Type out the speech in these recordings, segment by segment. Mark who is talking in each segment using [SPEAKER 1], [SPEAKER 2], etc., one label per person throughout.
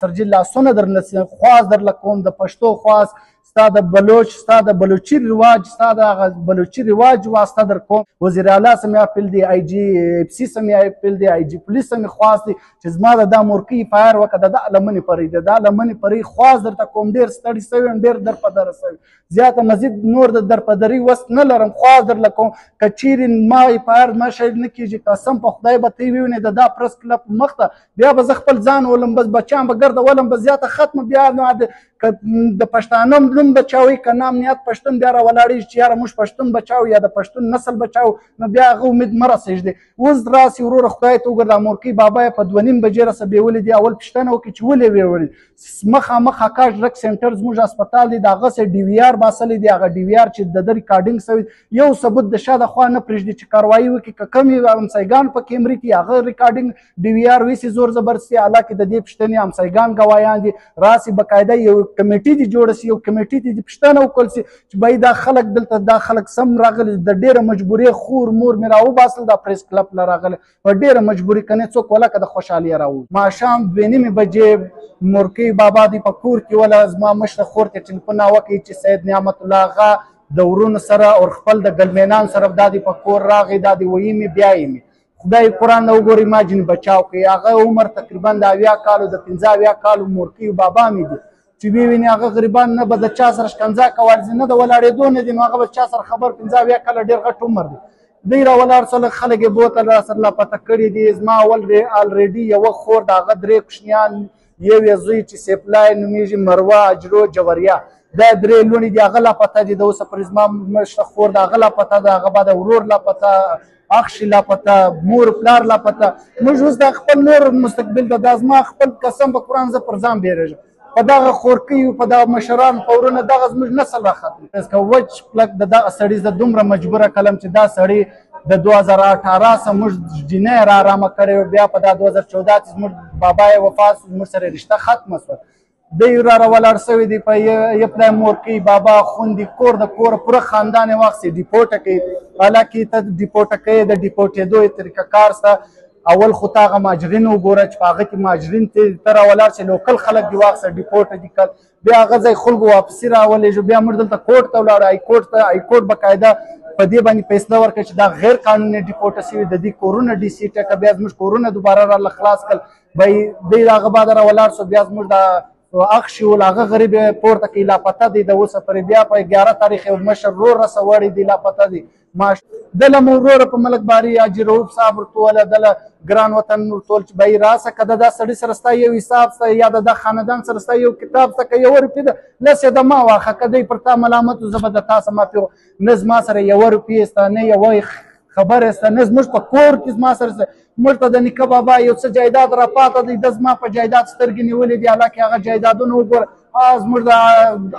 [SPEAKER 1] ترجیح لاسونه درنه خواست درله کوم د پښتو خواست ستا د بلوچ ستا د بلوچي رواج ستا د هغه بلوچي رواج واسطه در کوم وزیر اعلی سم یې اپیل دی آی جي اف سی سم یې اپیل دی آی جي پولیس سم خواست دی چې زما د دا مورکۍ فایر وکړه د لمنې پرې د دا لمنې پرې خواست درته کوم ډېر ستړي سوی یم ډېر درپدره سوی زیاته مزید نور د درپدري وس نه لرم خواست درله کوم که چیرې ما فایر ما شاید نه کېږي قسم په خدای به ته ووینې د دا پرس کلب مخ ته بیا به زه خپل ځان ولم بس بچیان به ګرده ولم به زیاته ختمه بیا نو د پښتانه نوم بچاوي که نه امنیت پښتون بیا راولاړېږي چې یاره موږ پښتون بچاو یا د پښتون نسل بچاو نو بیا هغه امید مه رسېږدي اوس راسي وروره خدای ته وګوره دا مورکۍ بابا یې په 2:30 بجې راسه بیولې دي اول پوښتنه وکړي چې ولې بیولې مخامخ اکاش ډرګ سینټر زموږ هسپتال دی د هغسې ډي وي آر باسلی دی هغه ډي وي آر چې د ده ریکارډینګ سوی یو ثبوت د شا د خوا نه پرېږدي چې کاروایي وکړي که کوم همسایګان پکې مري کړي هغه ریکارډینګ ډي وي آر ویسي زور زبردستي حالانکې د دې پوښتنې همسایګان ګوایان دي راسي باقاعده یو کمیټي دي جوړه سي یو کمیټي دي پوښتنه وکړل سي چې بای دا خلک دلته دا خلک سم راغلي د ډېره مجبورۍ خور مور مې راوباسل دا پریس کلب له راغلی په ډېره مجبوري که نه څوک وله که د خوشحالۍ راووت ماښام 2:30 بجې مورکۍ بابا دی په کور کې وله زما مشره خور ته ټلیفون وکړي چې سید نعمت الله آغا د ورونو سره او خپل د ګلمینان سره دا دی په کور راغی دا دی ویمې بیایمې خدای قرآن نه وګورئ ما جن بچاو کوي هغه عمر تقریبا د 80 کالو د 15 کالو مورکۍ بابا مې دی چې ویني هغه غریبان نه به د چا سره شکنځا کوي نه د ولاړېدو نه دي نو هغه به چا سره خبر 15 کاله ډېر غټ عمر دی دوی راولاړ سول خلک یې بوتل راسره لاپته کړي دي زما الریډي یوه خور د هغه 3 کوچنیان یو یې زوی چې سیفلای نومیږي مروه اجرو جوریا دا 3 لوڼې دي هغه لاپته دي د اوسه پر زما مشره خور د هغه لاپته ده هغه بعد ورور لاپته اخشي لاپته مور پلار لاپته موږ اوس د خپل نور مستقبل د دا زما خپل قسم په قرآن زه پر ځان بیرېږم په دغه خورکیو په دغه مشران په ورونه دغه زموږ نسل راختم که وچ پلک د دغه سړي زه دومره مجبوره کړم چې دا سړي د 2018 سه موږ جینۍ را آرامه کړې بیا په دا 2014 کې زموږ بابا یې وفات شو زموږ سره رشته ختمه شوه دی را ولاړ سوی دی په یپلای مورکۍ بابا خوندې کور د کوره پوره خاندان یې واخیستې ډیپورټه کوي حالانکې ته ډیپورټه کوې د ډیپورټېدو یې طریقه کار سته اول خو ته هغه مهاجرین وګوره چې په هغه کې مهاجرین ته راولاړ شي لوکل خلک دې واخیسته ډیپورټه دي کړل بیا هغه ځای خلکو واپسي راولېږو بیا موږ دلته کورټ ته ولاړو هایکورټ ته هایکورټ باقاعده په دې باندې فیصله ورکړه چې دا غیر قانوني ډیپورټه سوي د دې کورونه ډي سي ټکه بیا زموږ کورونه دوباره راله خلاص کړل بی دی د هغه بعد راولاړ شو بیا زموږ د اخ شي ول هغه غریب پورته کې لاپته دی د اوسه پرې بیا په 11 تاریخ یو مشر ورور راسه وړی دی لاپته دی ماش دله مو وروره په ملک باري حاجي رؤوف صاحب ورتوله دله ګران وطن ورتول چې بهی راسه که د دا سړي سره ستا یو حساب سته یا د دا خاندان سره ستا یو کتاب سته که یوه روپۍ ده لس یې د ما واخه که دی پر تا ملامت و زه به د تا څه معافي نه زما سره یوه روپۍ سته نه یوه خبره سته نه زموږ په کور کې زما سره موږ ته د نیکه بابا یو څه جایداد راپاته دی د زما په جایداد سترګې نیولې دي حالانکې هغه جایدادونه وګوره زموږ د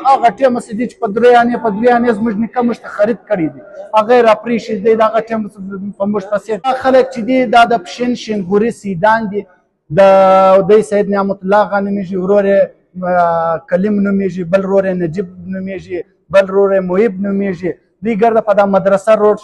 [SPEAKER 1] هغه ټیمه چې دی چې په 3 انې په 2 انې زموږ نیکه موږ ته خرید کړي دي هغه یې راپرېښي دی د هغه ټیم په موږ پسې خلک چې دي دا د پشین شینګوري سیدان دي د دوی سید نعمت الله آغا نومیږي ورور یې کلیم نومیږي بل ورور یې نجیب نومیږي بل ورور یې محیب نومیږي دوی ګرده په دا مدرسه روډ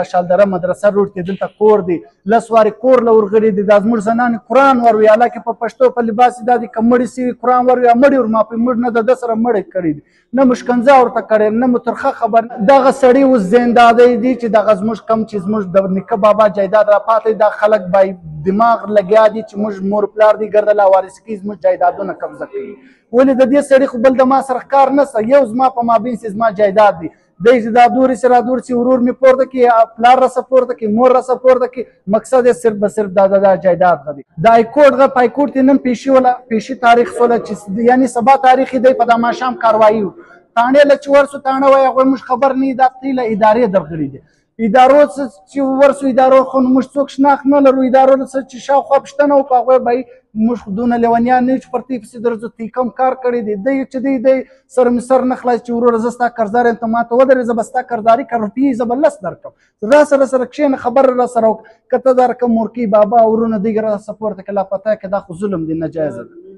[SPEAKER 1] شالدره مدرسه روډ کې دلته کور دی لس وارې کور له ورغلي دي دا زموږ زنانې قرآن ور وي حالانکې په پښتو په لباس دا دي که مړي سوي قرآن ور وي مړي ورماپوي موږ نه د ده سره مړی کړی دي نه مو شکنځا ورته کړې نه مو ترخه خبر دغه سړي اوس زندادی دي چې دغه زموږ کم چې زموږ د نیکه بابا جایداد راپاتې دا خلک به دماغ لګیا دي چې موږ مور پلار دي ګرده لاوارث کوي زموږ جایدادونه قبضه کوي ولې د دې سړي خو بل د ما سره کار نشته یو زما په مابین چې زما جایداد دی دی چې دا دورې سره دور چې ورور مې پورته کړي پلار راسه پورته کړي مور راسه پورته کړي مقصد یې صرف به صرف دا جایداد غدي د هایکورټ غ په هایکورټ یې نن پیشي وله پیشي تاریخ سوله چې یعنی سبا تاریخ دی په دا ماښام کاروایي و تاڼې له چې ورسو تاڼه وایي هغوی موږ خبر نه دا تی له ادارې درغلي دي ادارو چې ورسو ادارو خو موږ څوک شناخت نه لرو ادارو چې شاوخوا پوښتنه وکړو هغوی به موږ دونه لیونیان نه یو چې پر دې پسې درځو تی کوم کار کړی دی دی چې دی سر مې سر نه خلاص چې وروره زه ستا قرضدار یم ته ما ته ودرې زه به ستا قرضداري که روپۍ زه به 10 درکړم را سره کښېنه خبره را سره وکړه که ته درکړم مورکۍ بابا ورونه دوی را سپورته کړه لاپته که دا خو ظلم دی ناجایزه ده